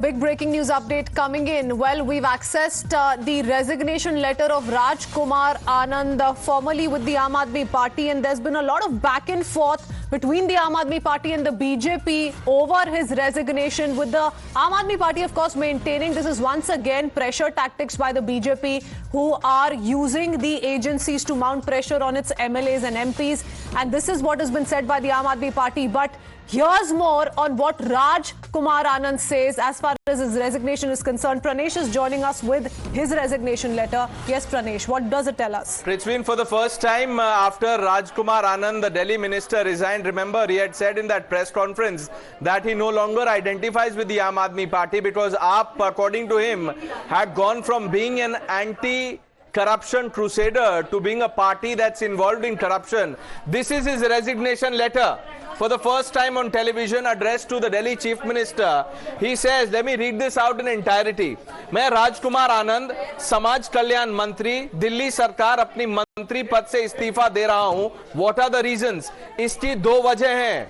Big breaking news update coming in. Well, we've accessed the resignation letter of Raj Kumar Anand, formerly with the Aam Aadmi Party, and there's been a lot of back and forth between the Aam Aadmi Party and the BJP over his resignation, with the Aam Aadmi Party, of course, maintaining this is once again pressure tactics by the BJP, who are using the agencies to mount pressure on its MLAs and MPs. And this is what has been said by the Aam Aadmi Party. But here's more on what Raj Kumar Anand says as far as his resignation is concerned. Pranesh is joining us with his resignation letter. Yes, Pranesh, what does it tell us? Prithvin, for the first time after Raj Kumar Anand, the Delhi minister, resigned, remember he had said in that press conference that he no longer identifies with the Aam Aadmi Party because AAP, according to him, had gone from being an anti-corruption crusader to being a party that's involved in corruption. This is his resignation letter. For the first time on television, addressed to the Delhi Chief Minister, he says, let me read this out in entirety. मैं राजकुमार आनंद, समाज कल्याण मंत्री, दिल्ली सरकार अपनी मंत्री पद से इस्तीफा दे रहा हूं. What are the reasons? इसकी दो वजह हैं.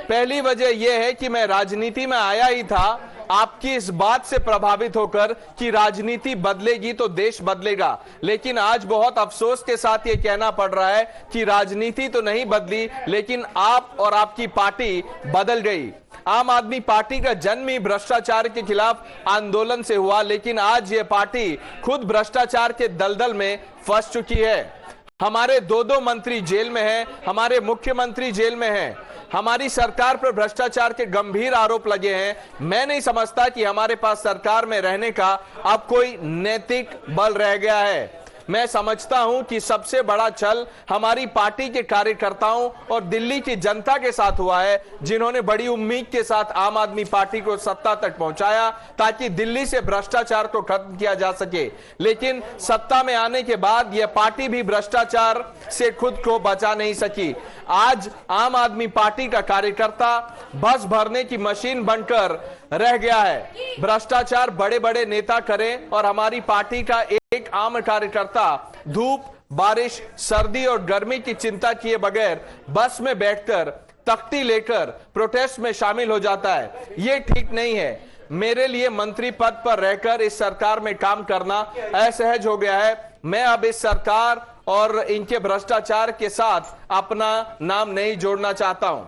पहली वजह यह है कि मैं राजनीति में आया ही था आपकी इस बात से प्रभावित होकर कि राजनीति बदलेगी तो देश बदलेगा, लेकिन आज बहुत अफसोस के साथ ये कहना पड़ रहा है कि राजनीति तो नहीं बदली, लेकिन आप और आपकी पार्टी बदल गई. आम आदमी पार्टी का जन्म ही भ्रष्टाचार के खिलाफ आंदोलन से हुआ, लेकिन आज ये पार्टी खुद भ्रष्टाचार के दलदल में फंस चुकी है. हमारे दो मंत्री जेल में हैं, हमारे मुख्यमंत्री जेल में हैं, हमारी सरकार पर भ्रष्टाचार के गंभीर आरोप लगे हैं. मैं नहीं समझता कि हमारे पास सरकार में रहने का अब कोई नैतिक बल रह गया है. मैं समझता हूं कि सबसे बड़ा छल हमारी पार्टी के कार्यकर्ताओं और दिल्ली की जनता के साथ हुआ है, जिन्होंने बड़ी उम्मीद के साथ आम आदमी पार्टी को सत्ता तक पहुंचाया ताकि दिल्ली से भ्रष्टाचार को खत्म किया जा सके. लेकिन सत्ता में आने के बाद यह पार्टी भी भ्रष्टाचार से खुद को बचा नहीं सकी. आज आम आदमी पार्टी का कार्यकर्ता बस भरने की मशीन बनकर रह गया है. भ्रष्टाचार बड़े बड़े नेता करें और हमारी पार्टी का एक आम कार्यकर्ता धूप, बारिश, सर्दी और गर्मी की चिंता किए बगैर बस में बैठकर तख्ती लेकर प्रोटेस्ट में शामिल हो जाता है. ये ठीक नहीं है. मेरे लिए मंत्री पद पर रहकर इस सरकार में काम करना असहज हो गया है. मैं अब इस सरकार और इनके भ्रष्टाचार के साथ अपना नाम नहीं जोड़ना चाहता हूं.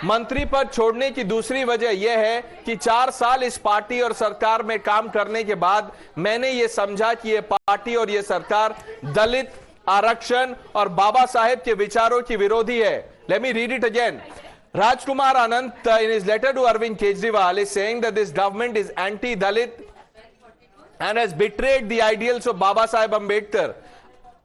मंत्री पद छोड़ने की दूसरी वजह यह है कि 4 साल इस पार्टी और सरकार में काम करने के बाद मैंने ये समझा कि ये पार्टी और ये सरकार दलित, आरक्षण और बाबा साहेब के विचारों की विरोधी है. Let me read it again. Rajkumar Anand, in his letter to Arvind Kejriwal, is saying that this government is anti-Dalit and has betrayed the ideals of Baba Saheb Ambedkar.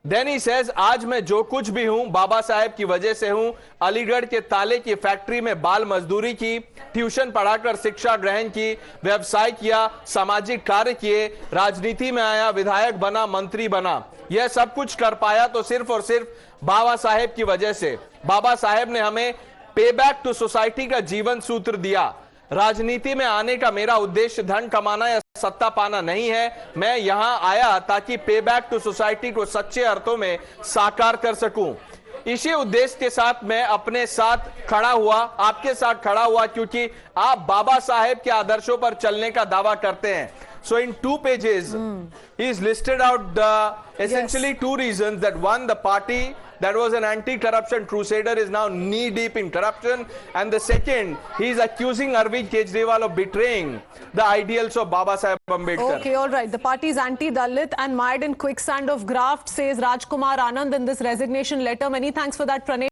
Then he says, आज मैं जो कुछ भी हूं बाबा साहेब की वजह से हूं. अलीगढ़ के ताले की फैक्ट्री में बाल मजदूरी की, ट्यूशन पढ़ाकर शिक्षा ग्रहण की, व्यवसाय किया, सामाजिक कार्य किए, राजनीति में आया, विधायक बना, मंत्री बना. यह सब कुछ कर पाया तो सिर्फ और सिर्फ बाबा साहेब की वजह से. बाबा साहेब ने हमें पे बैक टू सोसाइटी का जीवन सूत्र दिया. राजनीति में आने का मेरा उद्देश्य धन कमाना या सत्ता पाना नहीं है. मैं यहां आया ताकि पे बैक टू सोसाइटी को सच्चे अर्थों में साकार कर सकूं. इसी उद्देश्य के साथ मैं अपने साथ खड़ा हुआ, आपके साथ खड़ा हुआ, क्योंकि आप बाबा साहेब के आदर्शों पर चलने का दावा करते हैं. So in 2 pages, he's listed out essentially 2 reasons. That one, the party that was an anti-corruption crusader is now knee-deep in corruption. And the second, he's accusing Arvind Kejriwal of betraying the ideals of Baba Saheb Ambedkar. Okay, all right. The party is anti-Dalit and mired in quicksand of graft, says Rajkumar Anand in this resignation letter. Many thanks for that, Pranesh.